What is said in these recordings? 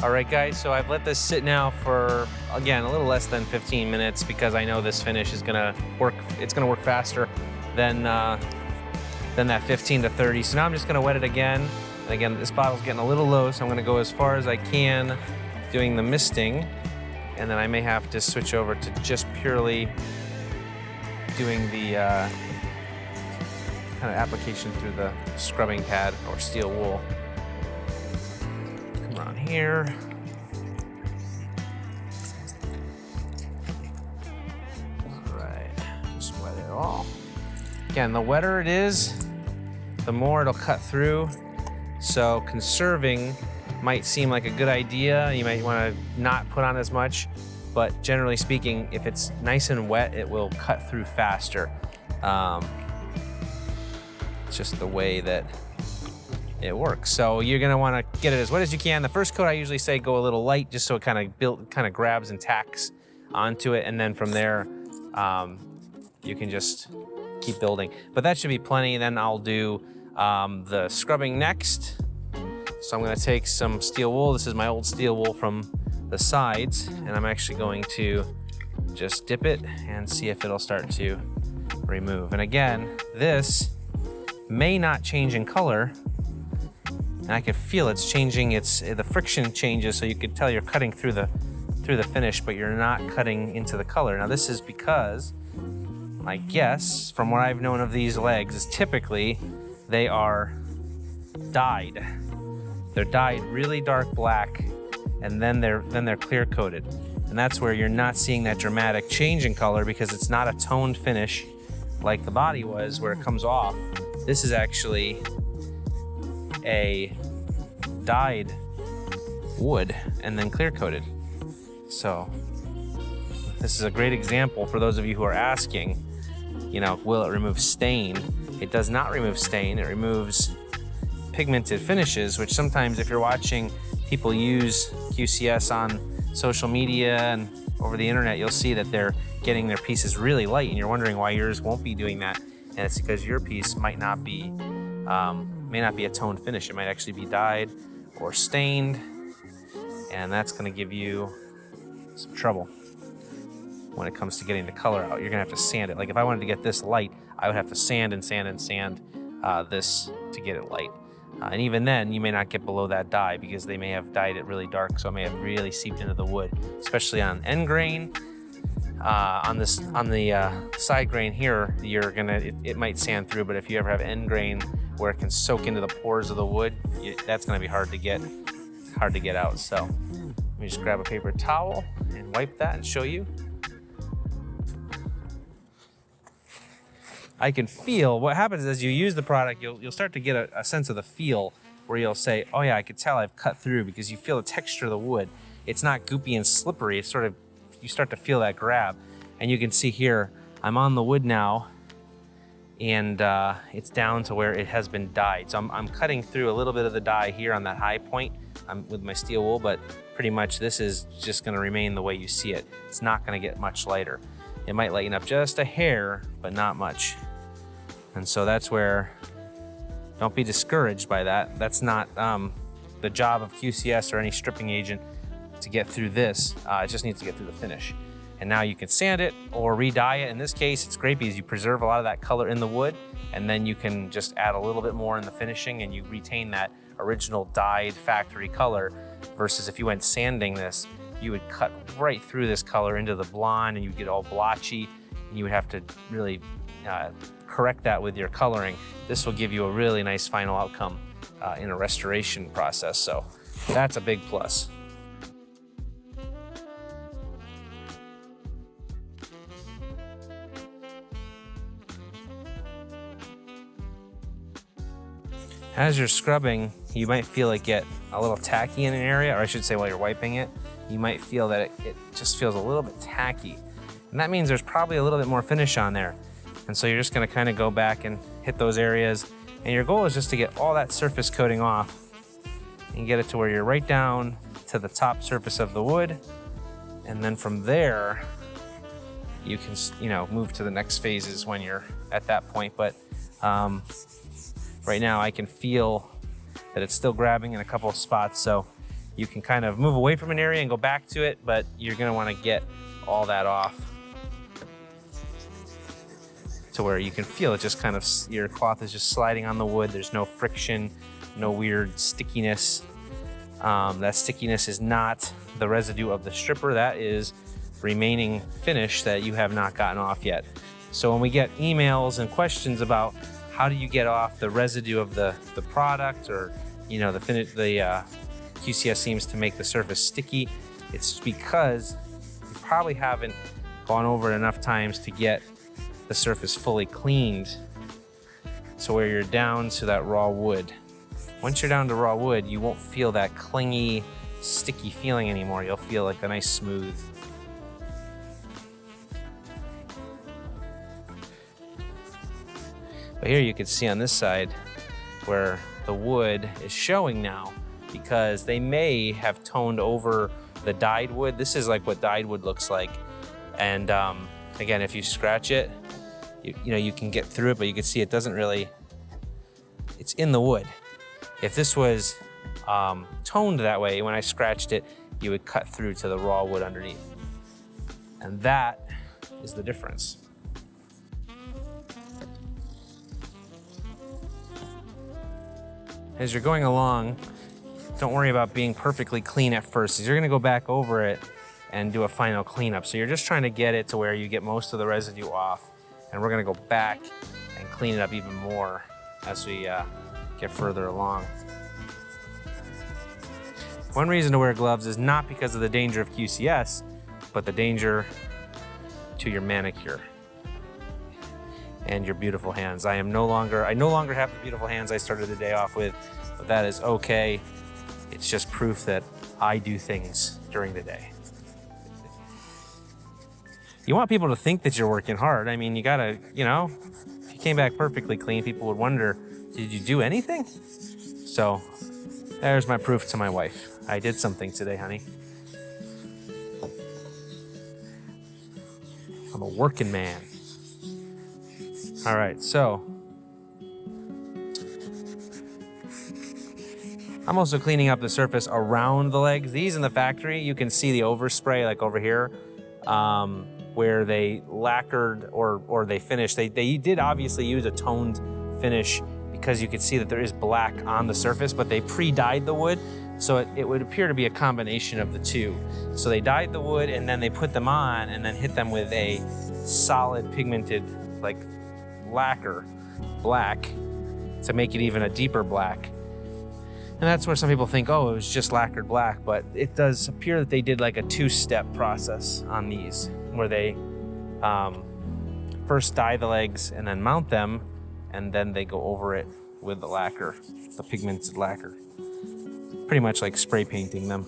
All right, guys, so I've let this sit now for, again, a little less than 15 minutes because I know this finish is gonna work, it's gonna work faster than that 15 to 30. So now I'm just gonna wet it again. And again, this bottle's getting a little low, so I'm gonna go as far as I can doing the misting. And then I may have to switch over to just purely doing the kind of application through the scrubbing pad or steel wool. Come around here. All right, just wet it all. Again, the wetter it is, the more it'll cut through. So conserving might seem like a good idea. You might want to not put on as much, but generally speaking, if it's nice and wet, it will cut through faster. It's just the way that it works. So you're gonna wanna get it as wet as you can. The first coat I usually say go a little light, just so it kind of grabs and tacks onto it, and then from there, you can just keep building. But that should be plenty. Then I'll do the scrubbing next. So I'm gonna take some steel wool. This is my old steel wool from the sides, and I'm actually going to just dip it and see if it'll start to remove. And again, this may not change in color, and I can feel it's changing. The friction changes, so you could tell you're cutting through the finish, but you're not cutting into the color. Now this is because my guess, from what I've known of these legs, is typically they are dyed. They're dyed really dark black, and then they're clear coated. And that's where you're not seeing that dramatic change in color, because it's not a toned finish like the body was, where it comes off. This is actually a dyed wood and then clear coated. So this is a great example for those of you who are asking, you know, will it remove stain? It does not remove stain. It removes pigmented finishes, which sometimes if you're watching people use QCS on social media and over the internet, you'll see that they're getting their pieces really light, and you're wondering why yours won't be doing that. And it's because your piece may not be a toned finish. It might actually be dyed or stained, and that's going to give you some trouble when it comes to getting the color out. You're going to have to sand it. Like if I wanted to get this light, I would have to sand and sand and sand this to get it light. And even then, you may not get below that dye, because they may have dyed it really dark, so it may have really seeped into the wood, especially on end grain. On the side grain here, it might sand through, but if you ever have end grain where it can soak into the pores of the wood, that's gonna be hard to get out. So let me just grab a paper towel and wipe that and show you. I can feel what happens as you use the product. You'll start to get a sense of the feel, where you'll say, oh yeah, I could tell I've cut through, because you feel the texture of the wood. It's not goopy and slippery. It's sort of, you start to feel that grab. And you can see here, I'm on the wood now, and it's down to where it has been dyed. So I'm cutting through a little bit of the dye here on that high point with my steel wool, but pretty much this is just gonna remain the way you see it. It's not gonna get much lighter. It might lighten up just a hair, but not much. And so that's where, don't be discouraged by that. That's not the job of QCS or any stripping agent to get through this. It just needs to get through the finish. And now you can sand it or re-dye it. In this case, it's great because you preserve a lot of that color in the wood, and then you can just add a little bit more in the finishing, and you retain that original dyed factory color, versus if you went sanding this, you would cut right through this color into the blonde, and you would get all blotchy, and you would have to really correct that with your coloring. This will give you a really nice final outcome in a restoration process. So that's a big plus. As you're scrubbing, you might feel it get a little tacky in an area, or I should say while you're wiping it, you might feel that it just feels a little bit tacky. And that means there's probably a little bit more finish on there. And so you're just gonna kind of go back and hit those areas. And your goal is just to get all that surface coating off and get it to where you're right down to the top surface of the wood. And then from there, you can, move to the next phases when you're at that point. But right now I can feel that it's still grabbing in a couple of spots. So you can kind of move away from an area and go back to it, but you're gonna wanna get all that off to where you can feel it just kind of, your cloth is just sliding on the wood. There's no friction, no weird stickiness. That stickiness is not the residue of the stripper. That is remaining finish that you have not gotten off yet. So when we get emails and questions about how do you get off the residue of the product, or the QCS seems to make the surface sticky, it's because you probably haven't gone over it enough times to get the surface fully cleaned to where you're down to that raw wood. Once you're down to raw wood, you won't feel that clingy, sticky feeling anymore. You'll feel like a nice smooth. But here you can see on this side where the wood is showing now, because they may have toned over the dyed wood. This is like what dyed wood looks like. And again, if you scratch it, you can get through it, but you can see it doesn't really, it's in the wood. If this was toned that way, when I scratched it, you would cut through to the raw wood underneath. And that is the difference. As you're going along, don't worry about being perfectly clean at first, because you're gonna go back over it and do a final cleanup. So you're just trying to get it to where you get most of the residue off, and we're gonna go back and clean it up even more as we get further along. One reason to wear gloves is not because of the danger of QCS, but the danger to your manicure and your beautiful hands. I no longer have the beautiful hands I started the day off with, but that is okay. It's just proof that I do things during the day. You want people to think that you're working hard. I mean, you gotta, if you came back perfectly clean, people would wonder, did you do anything? So there's my proof to my wife. I did something today, honey. I'm a working man. All right, so I'm also cleaning up the surface around the legs. These in the factory, you can see the overspray like over here, where they lacquered or they finished. They did obviously use a toned finish because you could see that there is black on the surface, but they pre-dyed the wood. So it would appear to be a combination of the two. So they dyed the wood and then they put them on and then hit them with a solid pigmented like lacquer, black, to make it even a deeper black. And that's where some people think, oh, it was just lacquered black, but it does appear that they did like a two-step process on these, where they first dye the legs and then mount them, and then they go over it with the lacquer, the pigmented lacquer. Pretty much like spray painting them.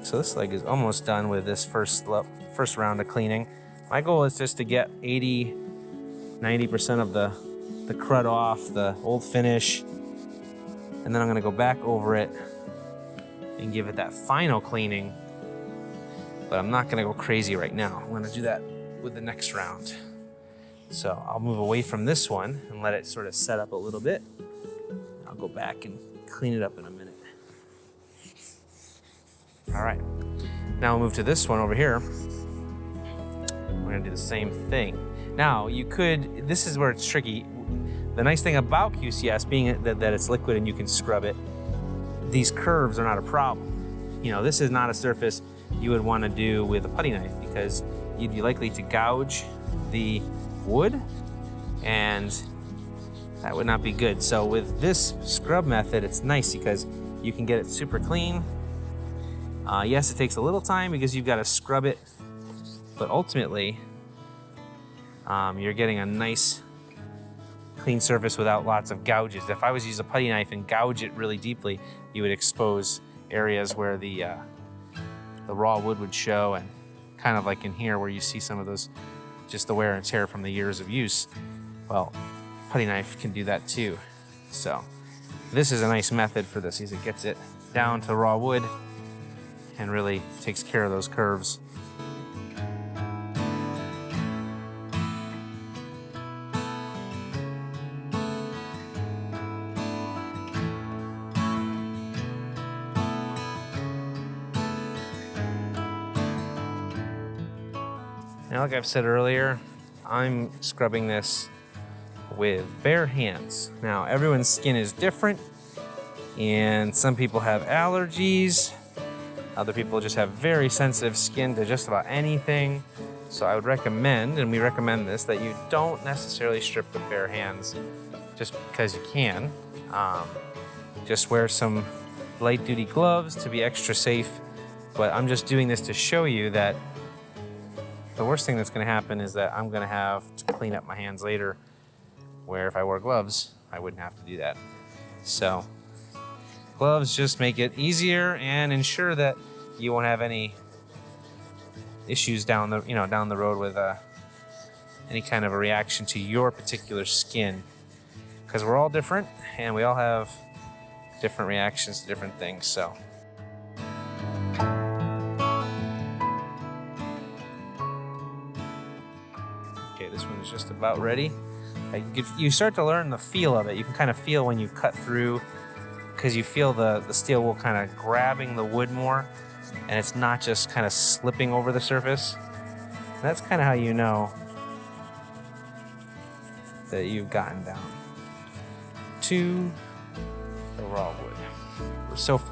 So this leg is almost done with this first round of cleaning. My goal is just to get 80–90% of the crud off, the old finish, and then I'm gonna go back over it and give it that final cleaning. But I'm not gonna go crazy right now. I'm gonna do that with the next round. So I'll move away from this one and let it sort of set up a little bit. I'll go back and clean it up in a minute. All right, now we'll move to this one over here. We're gonna do the same thing. Now you could, this is where it's tricky. The nice thing about QCS being that it's liquid and you can scrub it, these curves are not a problem. This is not a surface you would wanna do with a putty knife, because you'd be likely to gouge the wood, and that would not be good. So with this scrub method, it's nice because you can get it super clean. Yes, it takes a little time because you've got to scrub it, but ultimately you're getting a nice clean surface without lots of gouges. If I was to use a putty knife and gouge it really deeply, you would expose areas where the raw wood would show, and kind of like in here where you see some of those, just the wear and tear from the years of use. Well, putty knife can do that too. So this is a nice method for this, because it gets it down to raw wood and really takes care of those curves. Now, like I've said earlier, I'm scrubbing this with bare hands. Now, everyone's skin is different, and some people have allergies. Other people just have very sensitive skin to just about anything. So I would recommend, and we recommend this, that you don't necessarily strip with bare hands just because you can. Just wear some light duty gloves to be extra safe. But I'm just doing this to show you that the worst thing that's gonna happen is that I'm gonna have to clean up my hands later, where if I wore gloves, I wouldn't have to do that. So gloves just make it easier and ensure that you won't have any issues down the road with any kind of a reaction to your particular skin, because we're all different and we all have different reactions to different things. So okay, this one is just about ready. You start to learn the feel of it. You can kind of feel when you cut through, because you feel the steel wool kind of grabbing the wood more, and it's not just kind of slipping over the surface. And that's kind of how you know that you've gotten down to the raw wood. We're so fortunate.